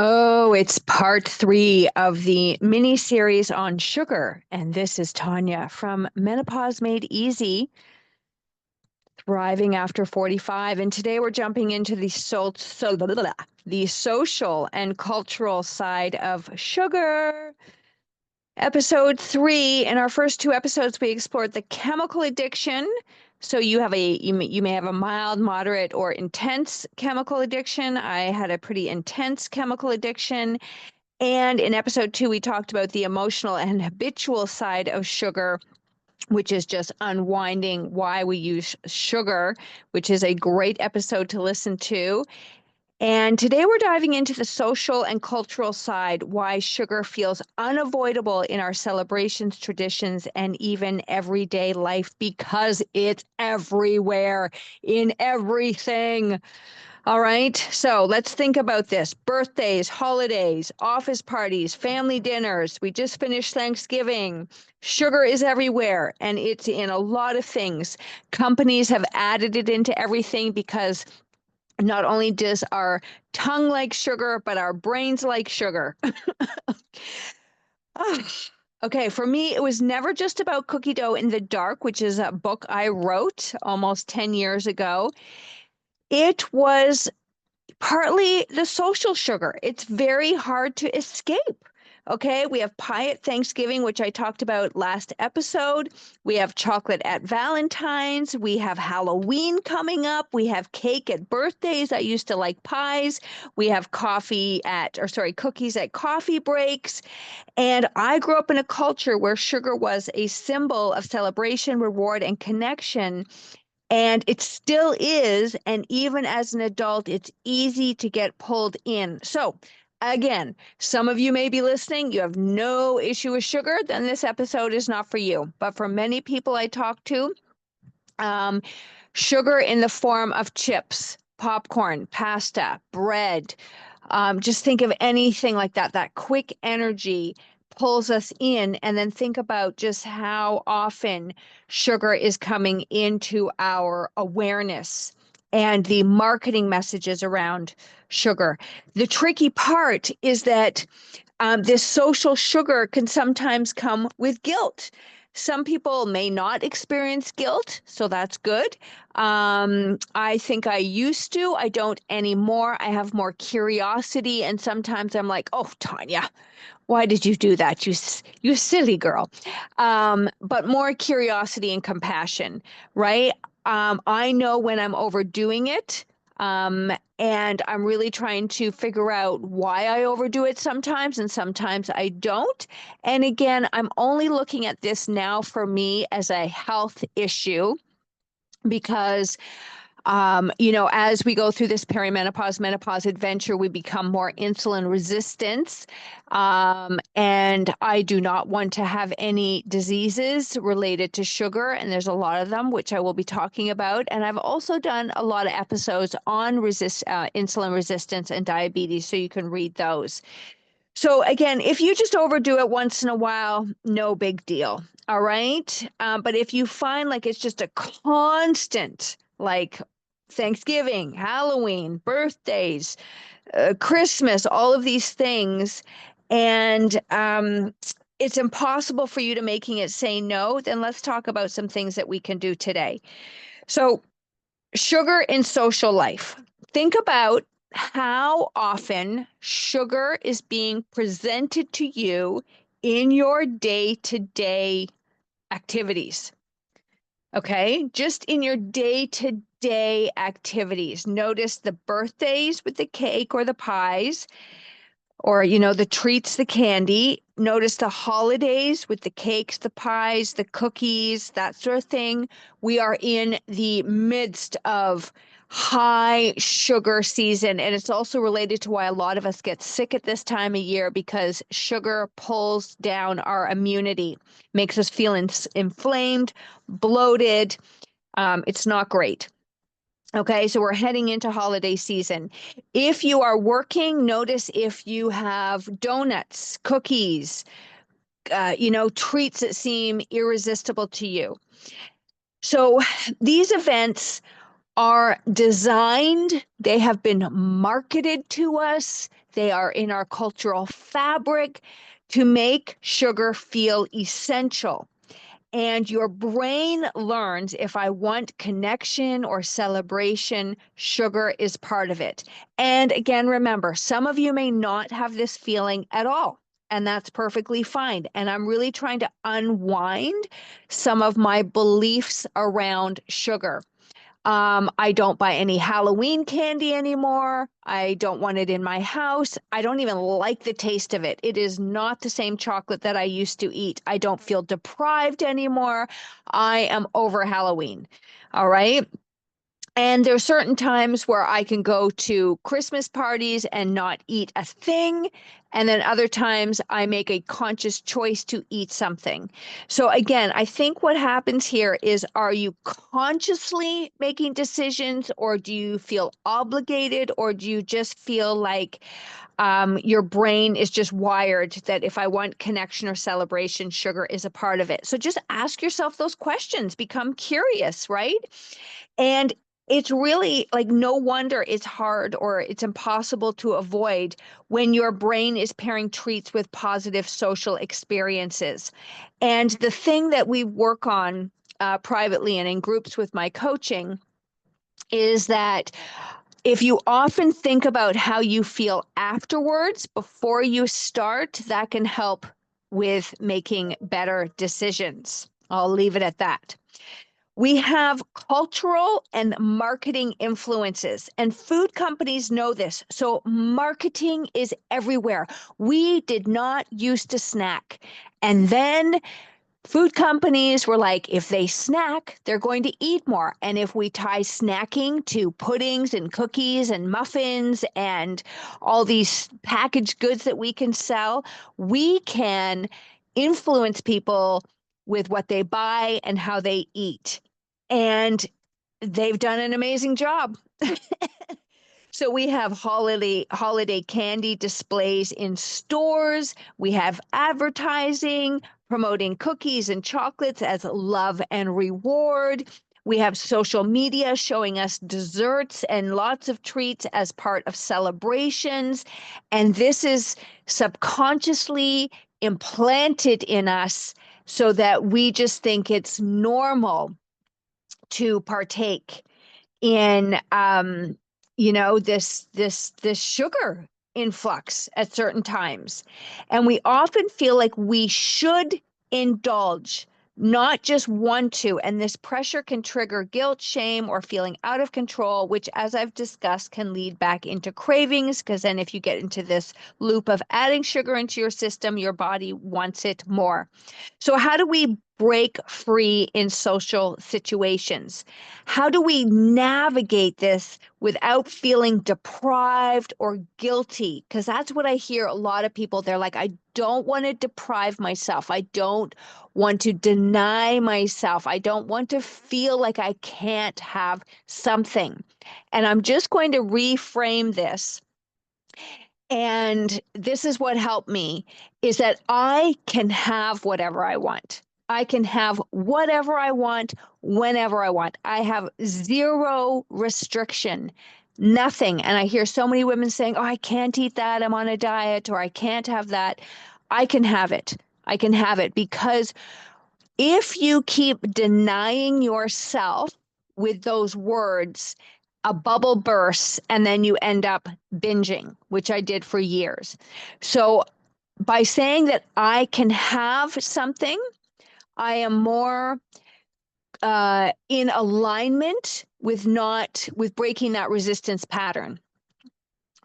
Oh, it's part three of the mini series on sugar. And this is Tanya from Menopause Made Easy, Thriving After 45. And today we're jumping into the social and cultural side of sugar. Episode three. In our first two episodes, we explored the chemical addiction. So you may have a mild, moderate, or intense chemical addiction. I had a pretty intense chemical addiction. And in episode two, we talked about the emotional and habitual side of sugar, which is just unwinding why we use sugar, which is a great episode to listen to. And today we're diving into the social and cultural side, why sugar feels unavoidable in our celebrations, traditions, and even everyday life because it's everywhere in everything. All right. So let's think about this. Birthdays, holidays, office parties, family dinners. We just finished Thanksgiving. Sugar is everywhere and it's in a lot of things. Companies have added it into everything because not only does our tongue like sugar, but our brains like sugar. Okay, for me, it was never just about cookie dough in the dark, which is a book I wrote almost 10 years ago. It was partly the social sugar. It's very hard to escape. Okay, we have pie at Thanksgiving, which I talked about last episode. We have chocolate at Valentine's. We have Halloween coming up. We have cake at birthdays. I used to like pies. We have cookies at coffee breaks. And I grew up in a culture where sugar was a symbol of celebration, reward, and connection. And it still is. And even as an adult, it's easy to get pulled in. So, again, some of you may be listening, you have no issue with sugar, then this episode is not for you. But for many people I talk to, um, sugar in the form of chips, popcorn, pasta, bread, just think of anything like that. That quick energy pulls us in. And then think about just how often sugar is coming into our awareness and the marketing messages around sugar. The tricky part is that this social sugar can sometimes come with guilt. Some people may not experience guilt, so that's good. I think I used to. I don't anymore. I have more curiosity, and sometimes I'm like, "Oh, Tanya, why did you do that? You silly girl." But more curiosity and compassion, right? I know when I'm overdoing it. And I'm really trying to figure out why I overdo it sometimes, and sometimes I don't. And again, I'm only looking at this now for me as a health issue because as we go through this perimenopause, menopause adventure, we become more insulin resistant. And I do not want to have any diseases related to sugar. And there's a lot of them, which I will be talking about. And I've also done a lot of episodes on insulin resistance and diabetes, so you can read those. So again, if you just overdo it once in a while, no big deal. All right. But if you find like it's just a constant, like Thanksgiving, Halloween, birthdays, Christmas, all of these things, and it's impossible for you to making it say no, then let's talk about some things that we can do today. So sugar in social life. Think about how often sugar is being presented to you in your day-to-day activities. Okay, just in your day-to-day activities. Notice the birthdays with the cake or the pies, or the treats, the candy. Notice the holidays with the cakes, the pies, the cookies, that sort of thing. We are in the midst of high sugar season, and it's also related to why a lot of us get sick at this time of year, because sugar pulls down our immunity, makes us feel inflamed, bloated. It's not great. Okay, so we're heading into holiday season. If you are working, notice if you have donuts, cookies, treats that seem irresistible to you. So these events are designed, they have been marketed to us, they are in our cultural fabric to make sugar feel essential. And your brain learns if I want connection or celebration, sugar is part of it. And again, remember, some of you may not have this feeling at all, and that's perfectly fine. And I'm really trying to unwind some of my beliefs around sugar. I don't buy any Halloween candy anymore. I don't want it in my house. I don't even like the taste of it. It is not the same chocolate that I used to eat. I don't feel deprived anymore. I am over Halloween. All right. And there are certain times where I can go to Christmas parties and not eat a thing. And then other times I make a conscious choice to eat something. So again, I think what happens here is, are you consciously making decisions, or do you feel obligated, or do you just feel like your brain is just wired that if I want connection or celebration, sugar is a part of it? So just ask yourself those questions, become curious, right? And it's really like no wonder it's hard or it's impossible to avoid when your brain is pairing treats with positive social experiences. And the thing that we work on privately and in groups with my coaching is that if you often think about how you feel afterwards before you start, that can help with making better decisions. I'll leave it at that. We have cultural and marketing influences, and food companies know this. So, marketing is everywhere. We did not used to snack. And then food companies were like, if they snack, they're going to eat more. And if we tie snacking to puddings and cookies and muffins and all these packaged goods that we can sell, we can influence people with what they buy and how they eat. And they've done an amazing job. So we have holiday candy displays in stores. We have advertising promoting cookies and chocolates as love and reward. We have social media showing us desserts and lots of treats as part of celebrations. And this is subconsciously implanted in us so that we just think it's normal to partake in this sugar influx at certain times. And we often feel like we should indulge, not just want to. And this pressure can trigger guilt, shame, or feeling out of control, which, as I've discussed, can lead back into cravings. Because then if you get into this loop of adding sugar into your system, your body wants it more. So how do we break free in social situations? How do we navigate this without feeling deprived or guilty? Because that's what I hear a lot of people. They're like, I don't want to deprive myself. I don't want to deny myself. I don't want to feel like I can't have something. And I'm just going to reframe this. And this is what helped me, is that I can have whatever I want. I can have whatever I want whenever I want. I have zero restriction, nothing. And I hear so many women saying, oh, I can't eat that. I'm on a diet, or I can't have that. I can have it. I can have it because if you keep denying yourself with those words, a bubble bursts and then you end up binging, which I did for years. So by saying that I can have something, I am more in alignment with not with breaking that resistance pattern.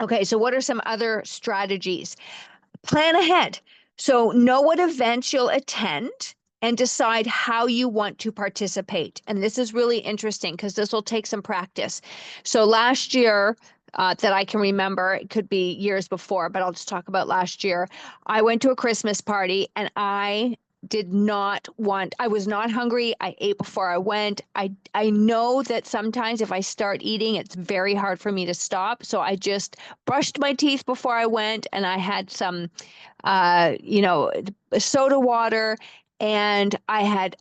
Okay, so what are some other strategies? Plan ahead. So know what events you'll attend and decide how you want to participate. And this is really interesting because this will take some practice. So last year, that I can remember, it could be years before, but I'll just talk about last year. I went to a Christmas party and I was not hungry. I ate before I went. I know that sometimes if I start eating, it's very hard for me to stop. So I just brushed my teeth before I went and I had some soda water, and I had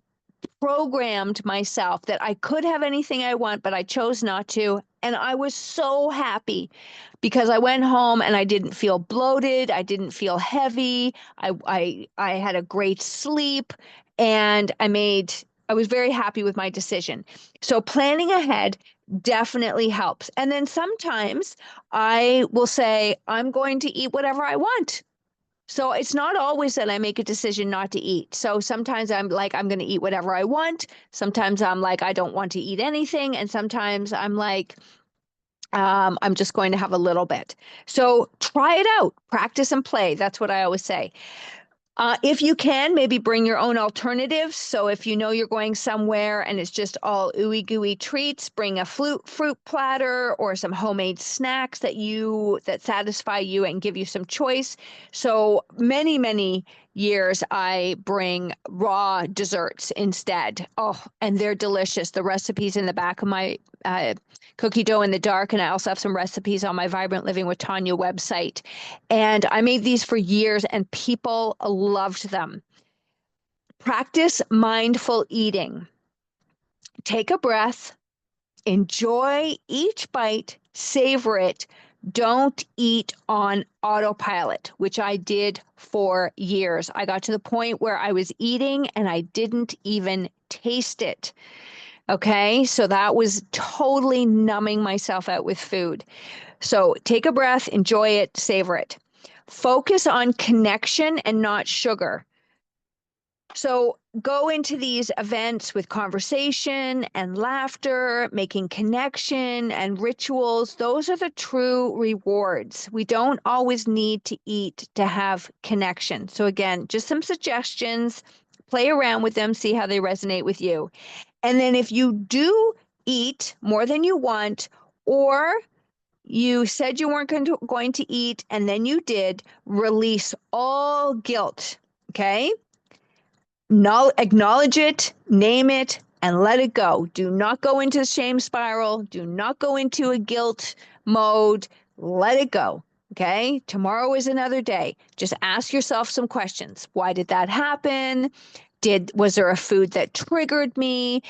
programmed myself that I could have anything I want, but I chose not to. And I was so happy because I went home and I didn't feel bloated. I didn't feel heavy. I had a great sleep, and I was very happy with my decision. So planning ahead definitely helps. And then sometimes I will say, I'm going to eat whatever I want. So it's not always that I make a decision not to eat. So sometimes I'm like, I'm going to eat whatever I want. Sometimes I'm like, I don't want to eat anything. And sometimes I'm like, I'm just going to have a little bit. So try it out, practice and play. That's what I always say. If you can, maybe bring your own alternatives. So if you know you're going somewhere and it's just all ooey gooey treats, bring a fruit platter or some homemade snacks that satisfy you and give you some choice. So many years I bring raw desserts instead. Oh, and they're delicious. The recipes in the back of my cookie dough in the dark, and I also have some recipes on my Vibrant Living with Tanya website. And I made these for years and people loved them. Practice mindful eating. Take a breath, enjoy each bite, savor it. Don't eat on autopilot, which I did for years. I got to the point where I was eating and I didn't even taste it. Okay, so that was totally numbing myself out with food. So take a breath, enjoy it, savor it. Focus on connection and not sugar. So go into these events with conversation and laughter, making connection and rituals. Those are the true rewards. We don't always need to eat to have connection. So again, just some suggestions, play around with them, see how they resonate with you. And then if you do eat more than you want, or you said you weren't going to eat and then you did, release all guilt. Okay? Acknowledge it, name it, and let it go. Do not go into a shame spiral. Do not go into a guilt mode. Let it go. Okay? Tomorrow is another day. Just ask yourself some questions. Why did that happen? Was there a food that triggered me?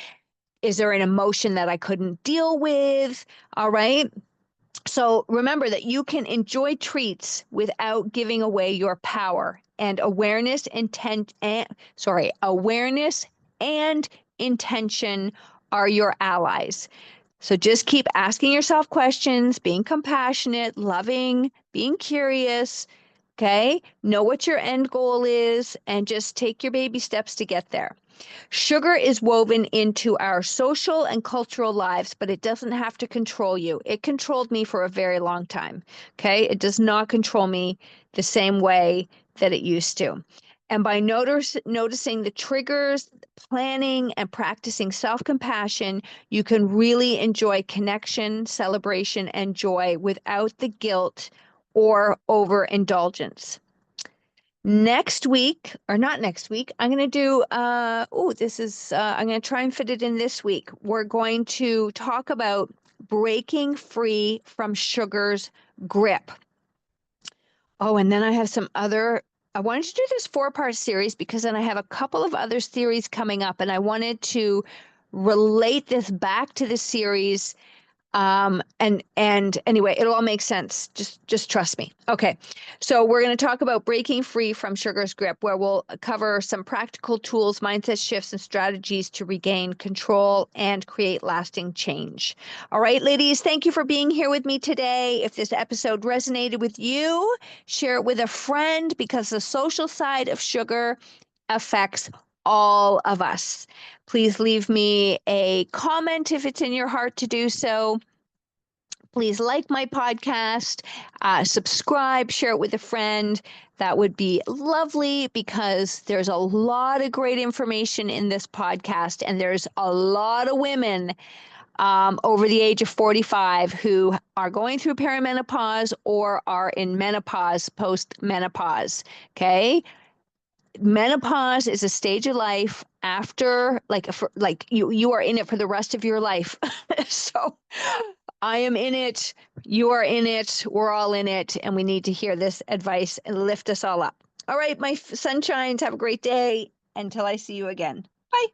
Is there an emotion that I couldn't deal with? All right. So remember that you can enjoy treats without giving away your power, and awareness and intention are your allies. So just keep asking yourself questions, being compassionate, loving, being curious. Okay. Know what your end goal is and just take your baby steps to get there. Sugar is woven into our social and cultural lives, but it doesn't have to control you. It controlled me for a very long time. Okay. It does not control me the same way that it used to. And by noticing the triggers, planning, and practicing self-compassion, you can really enjoy connection, celebration, and joy without the guilt or overindulgence. Next week, or not next week, I'm going to do, I'm going to try and fit it in this week. We're going to talk about breaking free from sugar's grip. Oh, and then I have I wanted to do this 4-part series because then I have a couple of other series coming up, and I wanted to relate this back to the series. And anyway, it'll all make sense. Just trust me. Okay. So we're going to talk about breaking free from sugar's grip, where we'll cover some practical tools, mindset shifts, and strategies to regain control and create lasting change. All right, ladies, thank you for being here with me today. If this episode resonated with you, share it with a friend, because the social side of sugar affects all of us. Please leave me a comment if it's in your heart to do so. Please like my podcast, subscribe, share it with a friend. That would be lovely, because there's a lot of great information in this podcast, and there's a lot of women over the age of 45 who are going through perimenopause or are in menopause, post-menopause. Okay. Menopause is a stage of life after, you are in it for the rest of your life. So I am in it, you are in it, we're all in it, and we need to hear this advice and lift us all up. All right, my sunshines, have a great day until I see you again. Bye.